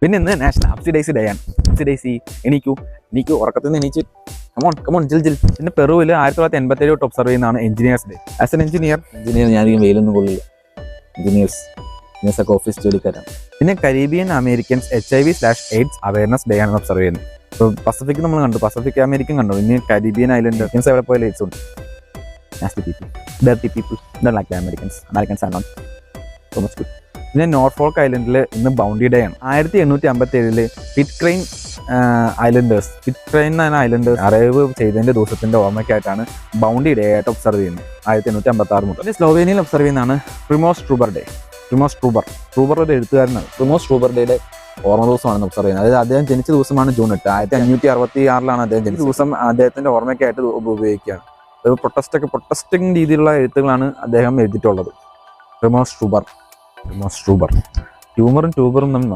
പിന്നെ ഇന്ന് national അബ്സിഡൈസി day ആണ്. അബ്സിഡൈസി എണീക്കൂ ഉറക്കത്തിൽ നിന്ന് എണീച്ച് കമോൺ ജിൽ. പിന്നെ പെറുവിൽ 1987 തൊട്ട് ഒബ്സർവ് ചെയ്യുന്നതാണ് engineers day. As an engineer ഞാനധികം വെയിലൊന്നും കൊള്ളില്ല. എഞ്ചിനീയേഴ്സ് ഒക്കെ ഓഫീസ് ജോലിക്കാരാണ്. പിന്നെ Caribbean Americans HIV/AIDS awareness day ആണ് ഒബ്സർവ് ചെയ്യുന്നത്. ഇപ്പോൾ പസഫിക് നമ്മൾ കണ്ടു, പസഫിക് അമേരിക്കൻ കണ്ടു. ഇനി കരീബിയൻ ഐലൻഡ് എവിടെ പോയാലും AIDS ഉണ്ട്. Nasty people, dirty people, don't like the Americans are not so much good. പിന്നെ നോർഫോൾക്ക് ഐലൻഡിൽ ഇന്ന് ബൗണ്ടി ഡേ ആണ്. 1857 പിറ്റ്ക്രെയിൻ ഐലൻഡേഴ്സ് അറൈവ് ചെയ്തതിൻ്റെ ദിവസത്തിൻ്റെ ഓർമ്മയ്ക്കായിട്ടാണ് ബൗണ്ടി ഡേ ആയിട്ട് ഒബ്സർവ് ചെയ്യുന്നത് 1856 മുതൽ. പിന്നെ സ്ലോവേനിയയിൽ ഒബ്സർവ് ചെയ്യുന്നതാണ് പ്രിമോസ് ട്രൂബർ ഡേ. ട്രൂബർ ഒരു എഴുത്തുകാരനാണ്. പ്രിമോസ് ട്രൂബർ ഡേയുടെ ഓർമ്മ ദിവസമാണ് ഒബ്സർവ് ചെയ്യുന്നത്. അതായത് അദ്ദേഹം ജനിച്ച ദിവസമാണ് ജൂൺ 8. 1566 അദ്ദേഹം ജനിച്ച ദിവസം അദ്ദേഹത്തിൻ്റെ ഓർമ്മയ്ക്കായിട്ട് ഉപയോഗിക്കുകയാണ്. ഒരു പ്രൊട്ടസ്റ്റിംഗ് രീതിയിലുള്ള എഴുത്തുകളാണ് അദ്ദേഹം എഴുതിയിട്ടുള്ളത്. പ്രിമോസ് ട്രൂബർ. ട്യൂമറും ട്യൂബറും തമ്മിൽ